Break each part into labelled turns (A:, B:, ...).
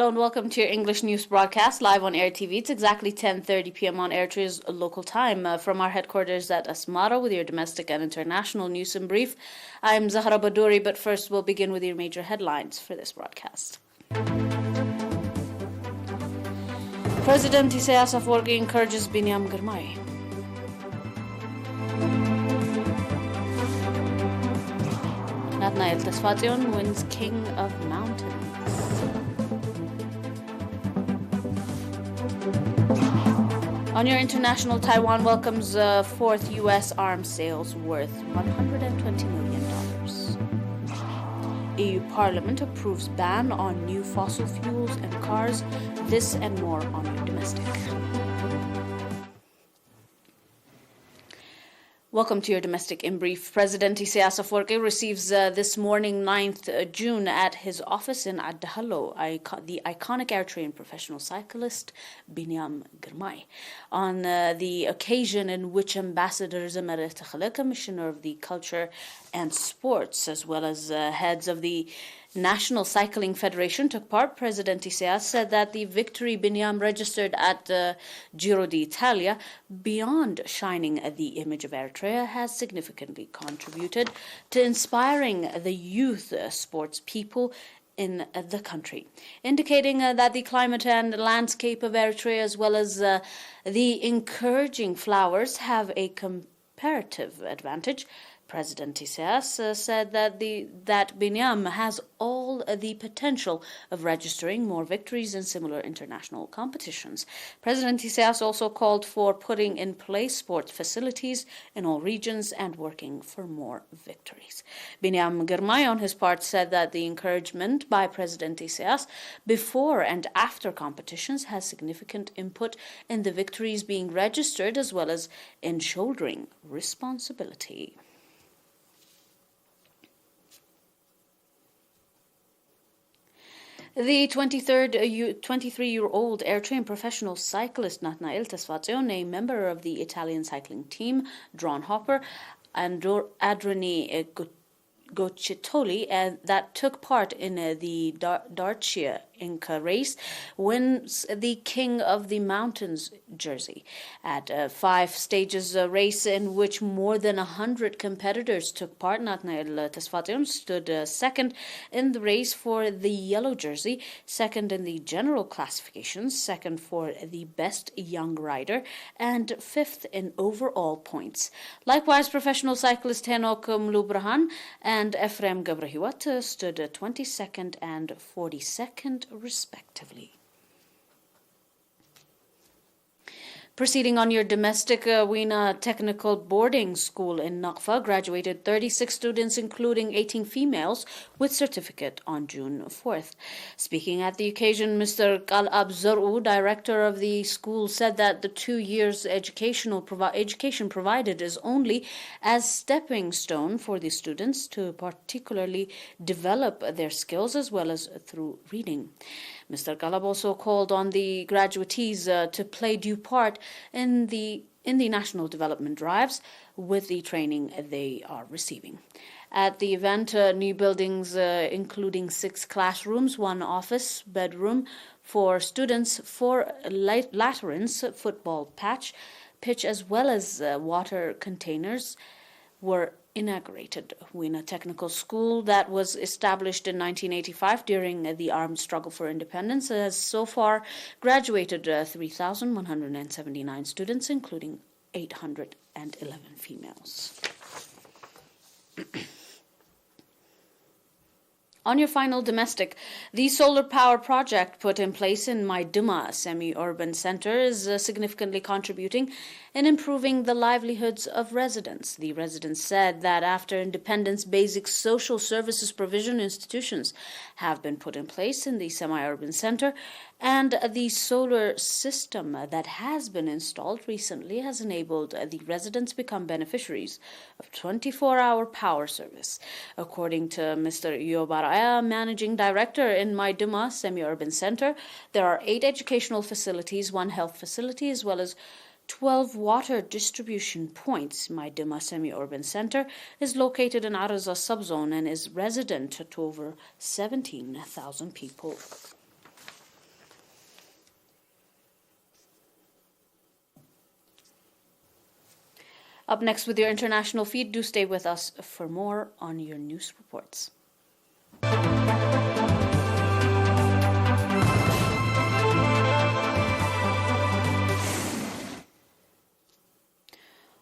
A: Hello and welcome to your English news broadcast live on ERi-TV. It's exactly 10:30 p.m. on Eritrea's local time. From our headquarters at Asmara with your domestic and international news in brief. I'm Zahra Badouri, but first we'll begin with your major headlines for this broadcast. President Isaias Afwerki encourages Binyam Girmay. Nathaniel Tesfazion wins King of Mountains. On your international, Taiwan welcomes fourth U.S. arms sales worth $120 million. EU Parliament approves ban on new fossil fuels and cars. This and more on your domestic. Welcome to your domestic in brief. President Isaias Afwerki receives this morning, 9th June, at his office in Addahallo, the iconic Eritrean professional cyclist Binyam Girmay. On the occasion in which Ambassador Zemeres Tekhele, Commissioner of the Culture and Sports, as well as heads of the National Cycling Federation took part, President Isaias said that the victory Binyam registered at Giro d'Italia, beyond shining the image of Eritrea, has significantly contributed to inspiring the youth sports people in the country, indicating that the climate and landscape of Eritrea, as well as the encouraging flowers, have a comparative advantage. President Isaias said that Binyam has all the potential of registering more victories in similar international competitions. President Isaias also called for putting in place sports facilities in all regions and working for more victories. Binyam Girmay, on his part, said that the encouragement by President Isaias before and after competitions has significant input in the victories being registered, as well as in shouldering responsibility. The 23-year-old Eritrean professional cyclist Nathaniel Tesfazion, a member of the Italian cycling team Drawn Hopper, and Adriani Gocciatoli, that took part in the Dacia Inca race, wins the King of the Mountains jersey. At a 5 stages race in which more than 100 competitors took part, Nathaniel Tesfazion stood second in the race for the yellow jersey, second in the general classification, second for the best young rider, and fifth in overall points. Likewise, professional cyclist Henok Mlubrahan and Efrem Gabrahiwat stood 22nd and 42nd respectively. Proceeding on your domestic, Wina Technical Boarding School in Nakfa graduated 36 students, including 18 females, with certificate on June 4th. Speaking at the occasion, Mr. Qalab Zarou, director of the school, said that the 2 years education provided is only as stepping stone for the students to particularly develop their skills, as well as through reading. Mr. Qalab also called on the graduatees to play due part in the national development drives with the training they are receiving. At the event, new buildings including 6 classrooms, 1 office bedroom for students, 4 latrines, football pitch, as well as water containers were inaugurated. Wina Technical School, that was established in 1985 during the armed struggle for independence, has so far graduated 3,179 students, including 811 females. On your final domestic, the solar power project put in place in Maiduma Semiurban Centre is significantly contributing in improving the livelihoods of residents. The residents said that after independence, basic social services provision institutions have been put in place in the semi-urban centre, and the solar system that has been installed recently has enabled the residents become beneficiaries of 24-hour power service. According to Mr. Yobaraya, Managing Director in Maiduma Semi-Urban Centre, there are 8 educational facilities, 1 health facility, as well as 12 water distribution points. Maiduma Semi-Urban Centre is located in Araza subzone and is resident to over 17,000 people. Up next with your international feed, do stay with us for more on your news reports.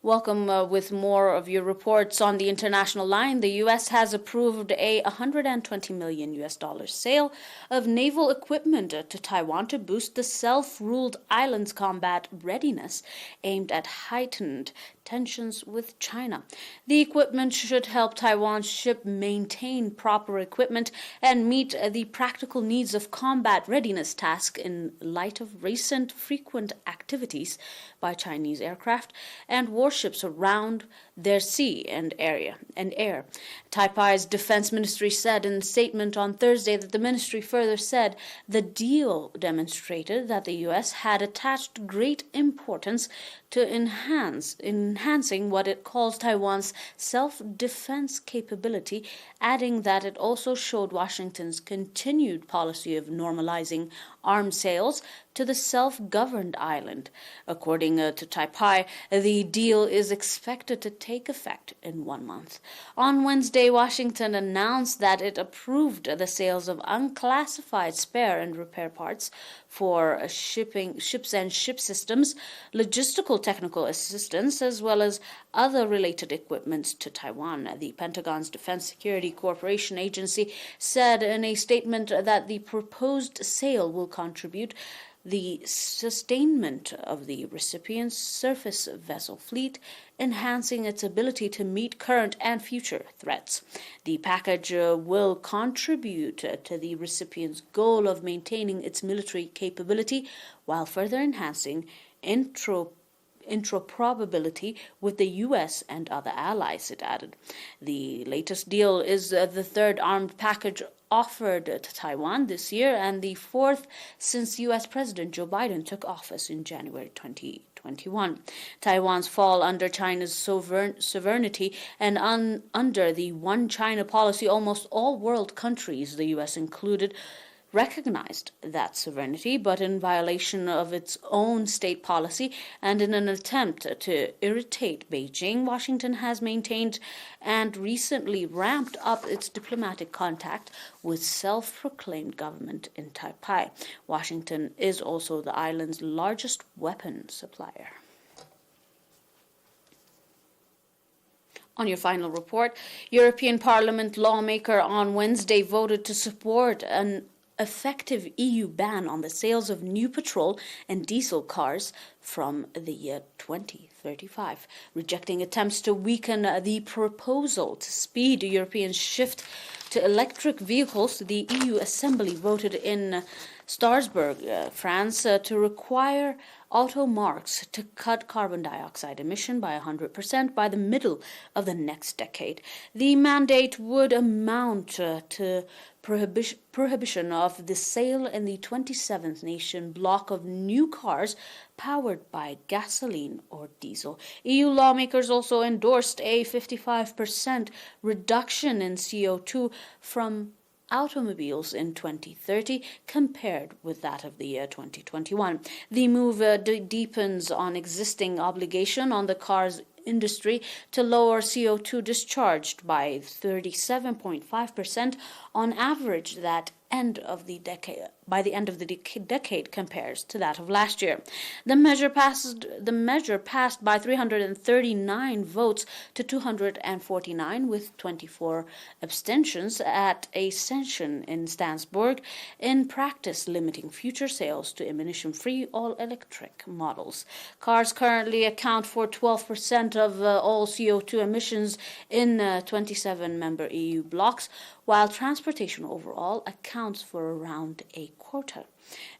A: Welcome with more of your reports on the international line. The U.S. has approved a $120 million sale of naval equipment to Taiwan to boost the self-ruled island's combat readiness, aimed at heightened tensions with China. The equipment should help Taiwan's ship maintain proper equipment and meet the practical needs of combat readiness task in light of recent frequent activities by Chinese aircraft and warships around their sea and air. Taipei's defense ministry said in a statement on Thursday that the ministry further said the deal demonstrated that the U.S. had attached great importance to enhancing what it calls Taiwan's self-defense capability, adding that it also showed Washington's continued policy of normalizing arms sales to the self-governed island. According to Taipei, the deal is expected to take effect in 1 month. On Wednesday, Washington announced that it approved the sales of unclassified spare and repair parts for ships and ship systems, logistical technical assistance, as well as other related equipment to Taiwan. The Pentagon's Defense Security Corporation agency said in a statement that the proposed sale will contribute the sustainment of the recipient's surface vessel fleet, enhancing its ability to meet current and future threats. The package will contribute to the recipient's goal of maintaining its military capability while further enhancing interoperability with the U.S. and other allies, it added. The latest deal is the third armed package offered to Taiwan this year and the fourth since U.S. President Joe Biden took office in January 2021. Taiwan's fall under China's sovereignty and under the One China policy, almost all world countries, the U.S. included, recognized that sovereignty, but in violation of its own state policy and in an attempt to irritate Beijing, Washington has maintained and recently ramped up its diplomatic contact with self-proclaimed government in Taipei. Washington is also the island's largest weapon supplier. On your final report, European Parliament lawmaker on Wednesday voted to support an effective EU ban on the sales of new petrol and diesel cars from the year 2035, rejecting attempts to weaken the proposal to speed the European shift to electric vehicles. The EU Assembly voted in Strasbourg, France, to require auto marques to cut carbon dioxide emission by 100% by the middle of the next decade. The mandate would amount to prohibition of the sale in the 27th nation block of new cars powered by gasoline or diesel. EU lawmakers also endorsed a 55% reduction in CO2 from automobiles in 2030 compared with that of the year 2021. The move deepens on existing obligation on the cars industry to lower CO2 discharged by 37.5% on average by the end of the decade compares to that of last year. The measure passed by 339 votes to 249 with 24 abstentions at a session in Strasbourg, in practice limiting future sales to emission-free all-electric models. Cars currently account for 12% of all CO2 emissions in 27-member EU blocks, while transportation overall accounts for around a quarter.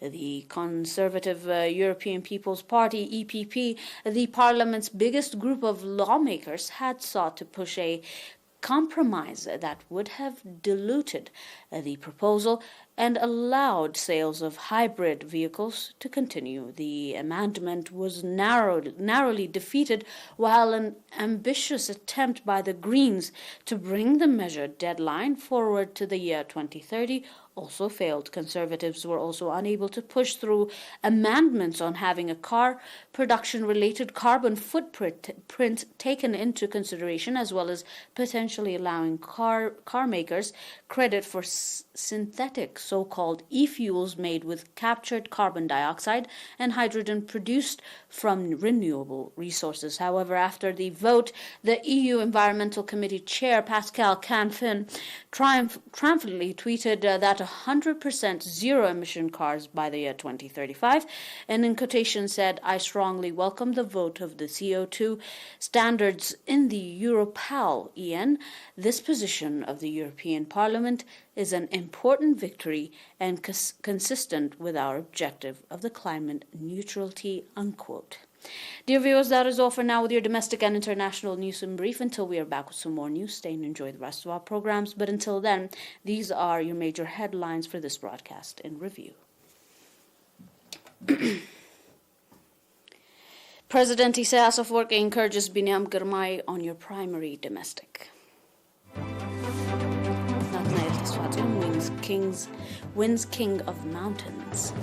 A: The Conservative European People's Party, EPP, the Parliament's biggest group of lawmakers, had sought to push a compromise that would have diluted the proposal and allowed sales of hybrid vehicles to continue. The amendment was narrowly defeated, while an ambitious attempt by the Greens to bring the measure deadline forward to the year 2030 also failed. Conservatives were also unable to push through amendments on having a car production-related carbon footprint taken into consideration, as well as potentially allowing car makers credit for synthetic so-called e-fuels made with captured carbon dioxide and hydrogen produced from renewable resources. However, after the vote, the EU Environmental Committee Chair Pascal Canfin triumphantly tweeted that 100% zero-emission cars by the year 2035, and in quotation said, "I strongly welcome the vote of the CO2 standards in the Europal EN. This position of the European Parliament is an important victory and consistent with our objective of the climate neutrality," unquote. Dear viewers, that is all for now with your domestic and international news in brief. Until we are back with some more news, stay and enjoy the rest of our programs. But until then, these are your major headlines for this broadcast in review. President Isaias Afwerki encourages Binyam Girmay on your primary domestic. Nathaniel Tiswatian wins King of Mountains.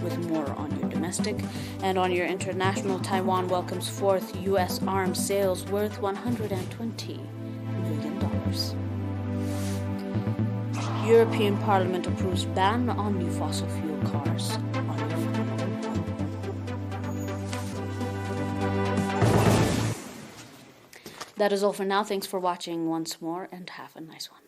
A: With more on your domestic and on your international, Taiwan welcomes fourth U.S. arms sales worth $120 million. European Parliament approves ban on new fossil fuel cars on your phone. That is all for now. Thanks for watching once more and have a nice one.